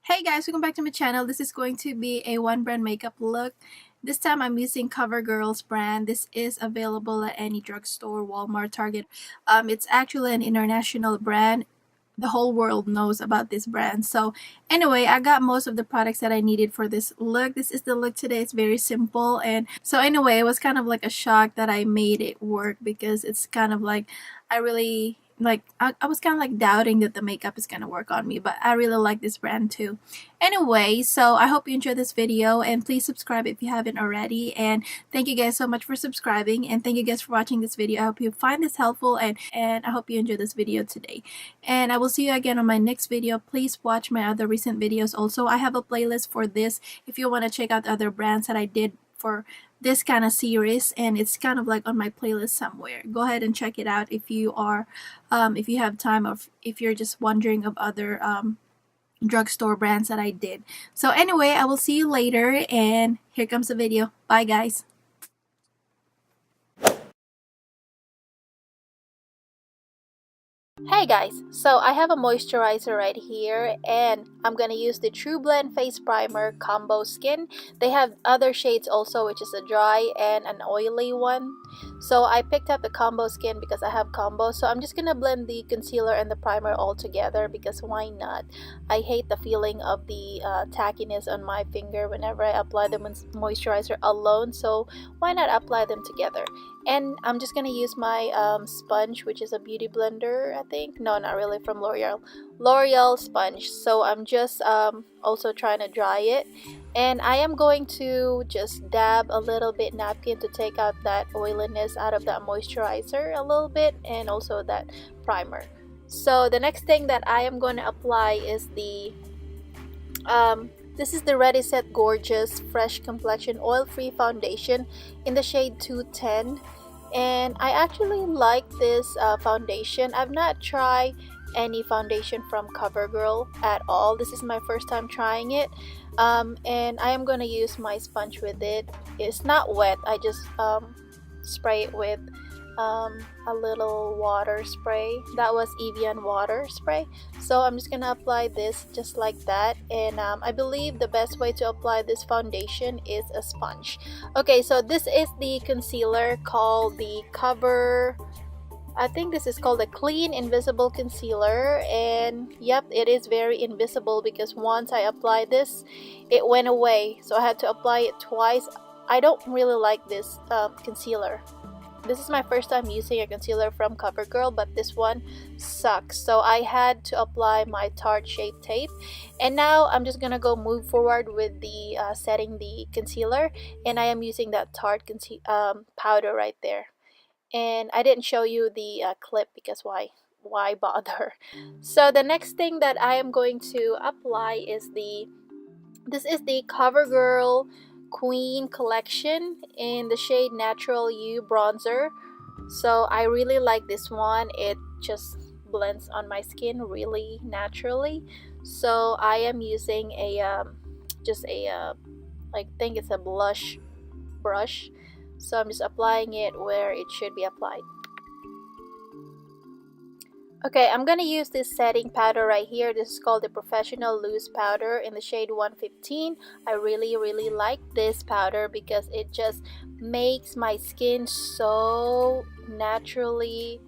Hey guys, welcome back to my channel. This is going to be a one brand makeup look. This time I'm using Covergirl's brand. This is available at any drugstore, Walmart, Target. It's actually an international brand. The whole world knows about this brand. So anyway, I got most of the products that I needed for this look. This is the look today. It's very simple. And so anyway, it was kind of like a shock that I made it work, because it's kind of like I really I was kind of like doubting that the makeup is gonna work on me, but I really like this brand too. Anyway, so I hope you enjoyed this video, and please subscribe if you haven't already. And thank you guys so much for subscribing, and thank you guys for watching this video. I hope you find this helpful, and I hope you enjoy this video today. And I will see you again on my next video. Please watch my other recent videos also. I have a playlist for this if you want to check out the other brands that I did for this kind of series, and it's kind of like on my playlist somewhere. Go ahead and check it out if you are if you have time, or if you're just wondering of other drugstore brands that I did. So anyway, I will see you later, and here comes the video. Bye guys. Hey guys, so I have a moisturizer right here, and I'm gonna use the True Blend Face Primer Combo Skin. They have other shades also, which is a dry and an oily one. So I picked up the Combo Skin because I have combo. So I'm just gonna blend the concealer and the primer all together, because why not? I hate the feeling of the tackiness on my finger whenever I apply the moisturizer alone. So why not apply them together? And I'm just gonna use my sponge, which is a beauty blender, I think. No, not really, from L'Oreal sponge. So I'm just also trying to dry it, and I am going to just dab a little bit napkin to take out that oiliness out of that moisturizer a little bit, and also that primer. So the next thing that I am going to apply is the this is the Ready Set Gorgeous Fresh Complexion Oil-Free Foundation in the shade 210. And I actually like this foundation. I've not tried any foundation from Covergirl at all. This is my first time trying it. And I am going to use my sponge with it. It's not wet. I just spray it with a little water spray. That was Evian water spray. So I'm just gonna apply this just like that, and I believe the best way to apply this foundation is a sponge. Okay, so this is the concealer called the I think this is called a Clean Invisible Concealer, and yep, it is very invisible because once I applied this, it went away. So I had to apply it twice. I don't really like this concealer. This is my first time using a concealer from Covergirl, but this one sucks. So I had to apply my Tarte Shape Tape. And now I'm just gonna go move forward with the setting the concealer. And I am using that Tarte powder right there. And I didn't show you the clip because why bother? So the next thing that I am going to apply is this is the Covergirl Queen Collection in the shade Natural You Bronzer. So I really like this one. It just blends on my skin really naturally. So I am using a I think it's a blush brush. So I'm just applying it where it should be applied. Okay, I'm gonna use this setting powder right here. This is called the Professional Loose Powder in the shade 115. I really like this powder because it just makes my skin so naturally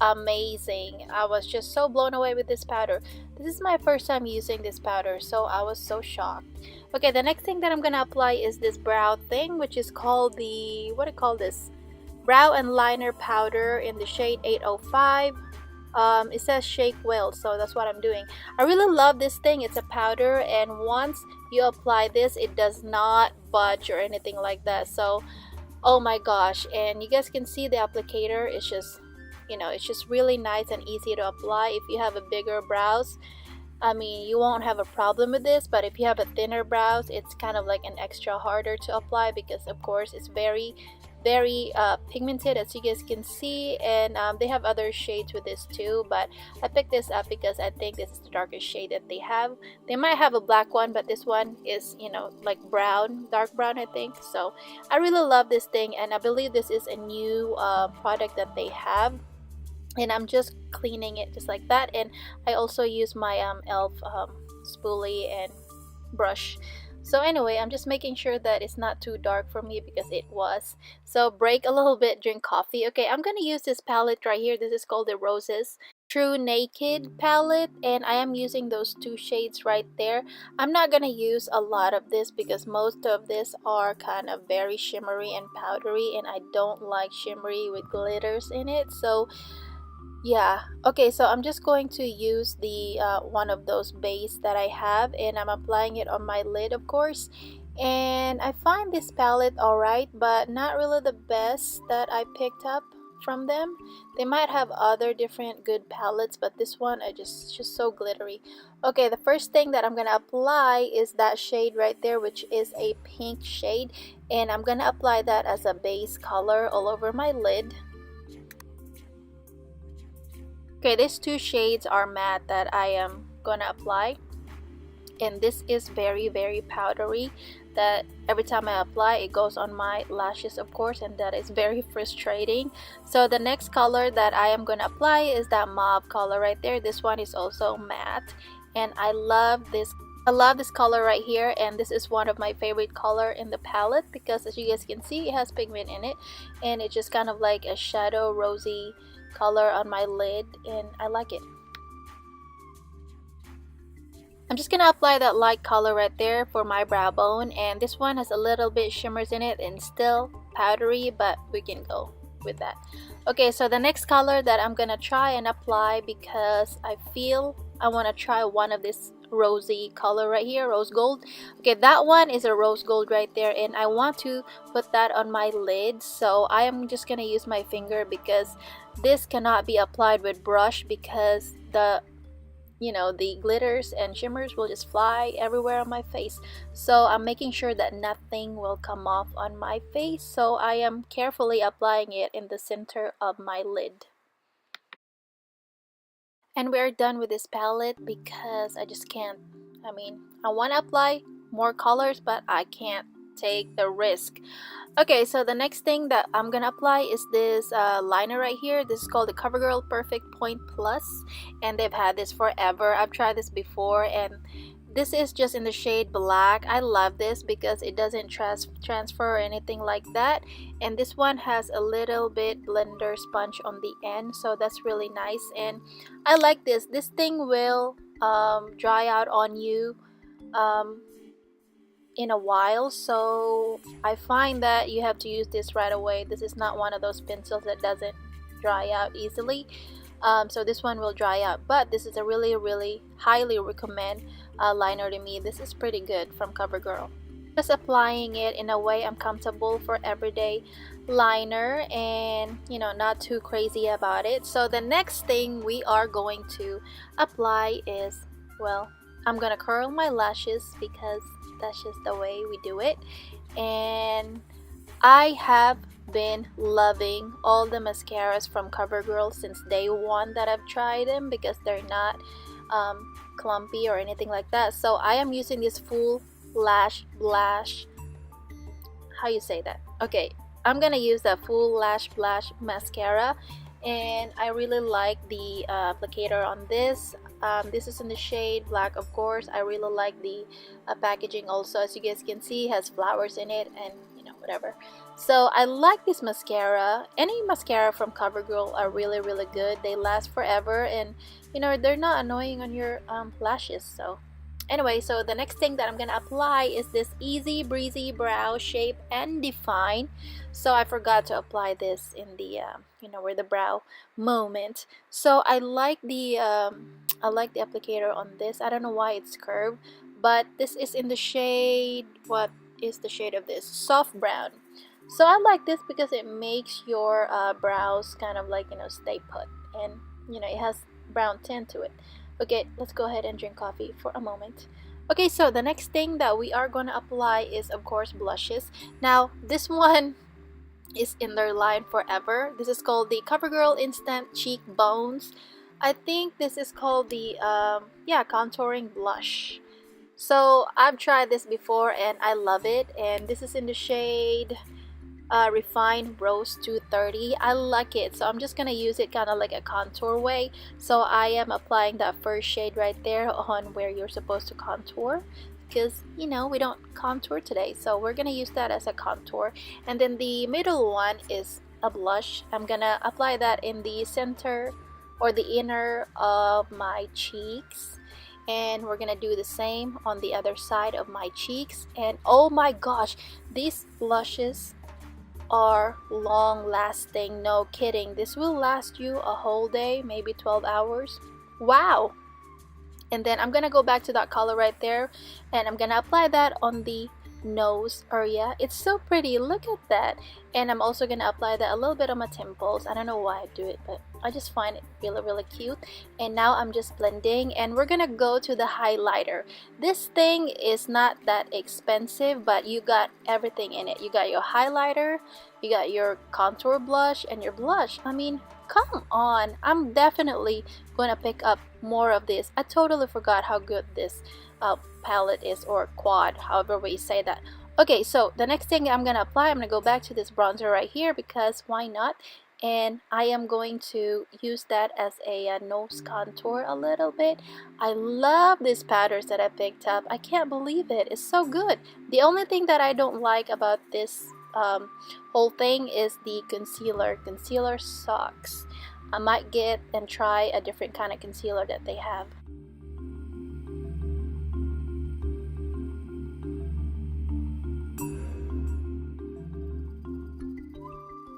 amazing. I was just so blown away with this powder. This is my first time using this powder, so I was so shocked. Okay, the next thing that I'm gonna apply is this brow thing, which is called the, what do you call this? Brow and Liner Powder in the shade 805. It says shake well, so that's what I'm doing. I really love this thing. It's a powder, and once you apply this, it does not budge or anything like that. So oh my gosh, and you guys can see the applicator. It's just, you know, it's just really nice and easy to apply. If you have a bigger brows, I mean, you won't have a problem with this, but if you have a thinner brows, it's kind of like an extra harder to apply, because of course it's very pigmented, as you guys can see. And they have other shades with this too, but I picked this up because I think this is the darkest shade that they have. They might have a black one, but this one is, you know, like brown, dark brown, I think. So I really love this thing, and I believe this is a new product that they have. And I'm just cleaning it just like that. And I also use my e.l.f. spoolie and brush. So anyway, I'm just making sure that it's not too dark for me because it was. So break a little bit, drink coffee. Okay, I'm gonna use this palette right here. This is called the Roses True Naked palette, and I am using those two shades right there. I'm not gonna use a lot of this because most of this are kind of very shimmery and powdery, and I don't like shimmery with glitters in it. So yeah, okay, so I'm just going to use the one of those base that I have, and I'm applying it on my lid, of course. And I find this palette alright, but not really the best that I picked up from them. They might have other different good palettes, but this one I just so glittery. Okay, the first thing that I'm gonna apply is that shade right there, which is a pink shade, and I'm gonna apply that as a base color all over my lid. Okay, these two shades are matte that I am gonna apply, and this is very powdery that every time I apply it goes on my lashes, of course, and that is very frustrating. So the next color that I am gonna apply is that mauve color right there. This one is also matte, and I love this color right here, and this is one of my favorite color in the palette because as you guys can see it has pigment in it, and it's just kind of like a shadow rosy color on my lid, and I like it. I'm just gonna apply that light color right there for my brow bone, and this one has a little bit shimmers in it and still powdery, but we can go with that. Okay, so the next color that I'm gonna try and apply, because I feel I want to try one of this rosy color right here, rose gold. Okay, that one is a rose gold right there, and I want to put that on my lid, so I am just gonna use my finger because this cannot be applied with brush because the the glitters and shimmers will just fly everywhere on my face. So I'm making sure that nothing will come off on my face, so I am carefully applying it in the center of my lid. And we're done with this palette because I just can't, I want to apply more colors, but I can't take the risk. Okay, so the next thing that I'm gonna apply is this liner right here. This is called the Covergirl Perfect Point Plus, and they've had this forever. I've tried this before, and this is just in the shade black. I love this because it doesn't transfer or anything like that, and this one has a little bit blender sponge on the end, so that's really nice, and I like this. This thing will dry out on you in a while, so I find that you have to use this right away. This is not one of those pencils that doesn't dry out easily, so this one will dry out, but this is a really highly recommend liner to me. This is pretty good from Covergirl. Just applying it in a way I'm comfortable for everyday liner, and not too crazy about it. So the next thing we are going to apply is, well, I'm gonna curl my lashes because that's just the way we do it. And I have been loving all the mascaras from Covergirl since day one that I've tried them because they're not clumpy or anything like that. So I am using this full LASBLASH, how you say that? Okay, I'm gonna use the full LASBLASH mascara, and I really like the applicator on this. This is in the shade black, of course. I really like the packaging also. As you guys can see, it has flowers in it, and whatever. So I like this mascara. Any mascara from Covergirl are really good. They last forever, and they're not annoying on your lashes. So anyway, so the next thing that I'm gonna apply is this Easy Breezy Brow Shape and Define. So I forgot to apply this in the where the brow moment. So I like the applicator on this. I don't know why it's curved, but this is in the shade, what is the shade of this? Soft brown. So I like this because it makes your brows kind of like stay put, and it has brown tint to it. Okay, let's go ahead and drink coffee for a moment. Okay, so the next thing that we are going to apply is, of course, blushes. Now this one is in their line forever. This is called the Covergirl Instant Cheekbones. I think this is called the contouring blush. So I've tried this before and I love it, and this is in the shade Refined Rose 230. I like it, so I'm just gonna use it kind of like a contour way. So I am applying that first shade right there on where you're supposed to contour, because you know we don't contour today, so we're gonna use that as a contour. And then the middle one is a blush. I'm gonna apply that in the center or the inner of my cheeks, and we're gonna do the same on the other side of my cheeks. And oh my gosh, these blushes are long lasting, no kidding. This will last you a whole day, maybe 12 hours. Wow. And then I'm gonna go back to that color right there, and I'm gonna apply that on the nose area. It's so pretty, look at that. And I'm also gonna apply that a little bit on my temples. I don't know why I do it, but I just find it really cute. And now I'm just blending, and we're gonna go to the highlighter. This thing is not that expensive, but you got everything in it. You got your highlighter, you got your contour blush, and your blush. I mean, come on. I'm definitely gonna pick up more of this. I totally forgot how good this palette is, or quad, however we say that. Okay, so the next thing I'm gonna apply, I'm gonna go back to this bronzer right here, because why not? And I am going to use that as a nose contour a little bit. I love these patterns that I picked up. I can't believe it. It's so good. The only thing that I don't like about this whole thing is the concealer. Concealer sucks. I might get and try a different kind of concealer that they have.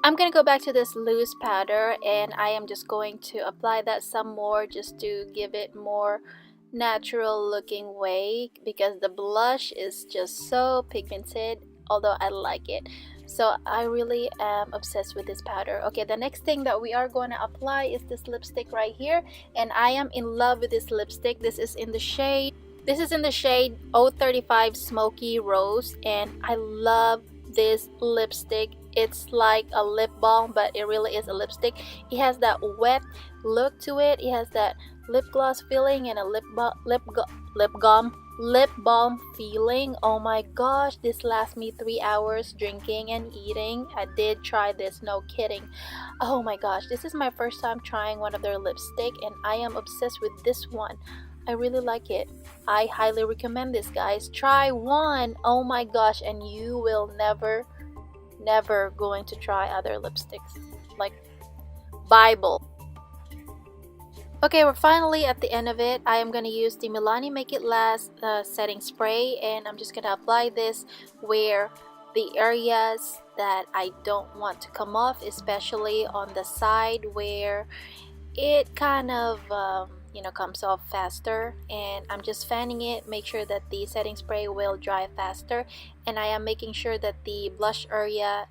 I'm gonna go back to this loose powder, and I am just going to apply that some more just to give it more natural looking way, because the blush is just so pigmented, although I like it. So I really am obsessed with this powder. Okay, the next thing that we are going to apply is this lipstick right here, and I am in love with this lipstick. This is in the shade 035 Smoky Rose, and I love this lipstick. It's like a lip balm, but it really is a lipstick. It has that wet look to it. It has that lip gloss feeling and a lip balm feeling. Oh my gosh, this lasts me 3 hours drinking and eating. I did try this, no kidding. Oh my gosh, this is my first time trying one of their lipstick, and I am obsessed with this one. I really like it. I highly recommend this, guys. Try one. Oh my gosh, and you will never going to try other lipsticks. Like Bible. Okay, we're finally at the end of it. I am going to use the Milani Make It Last setting spray, and I'm just going to apply this where the areas that I don't want to come off, especially on the side where it kind of comes off faster. And I'm just fanning it, make sure that the setting spray will dry faster, and I am making sure that the blush area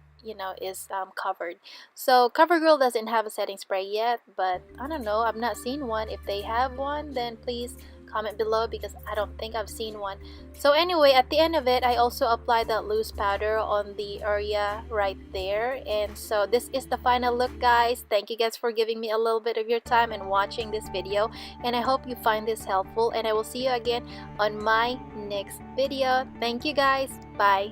is covered. So Covergirl doesn't have a setting spray yet, but I don't know, I've not seen one. If they have one, then please comment below, because I don't think I've seen one. So anyway, at the end of it, I also applied that loose powder on the area right there. And so this is the final look, guys. Thank you guys for giving me a little bit of your time and watching this video, and I hope you find this helpful, and I will see you again on my next video. Thank you guys. Bye.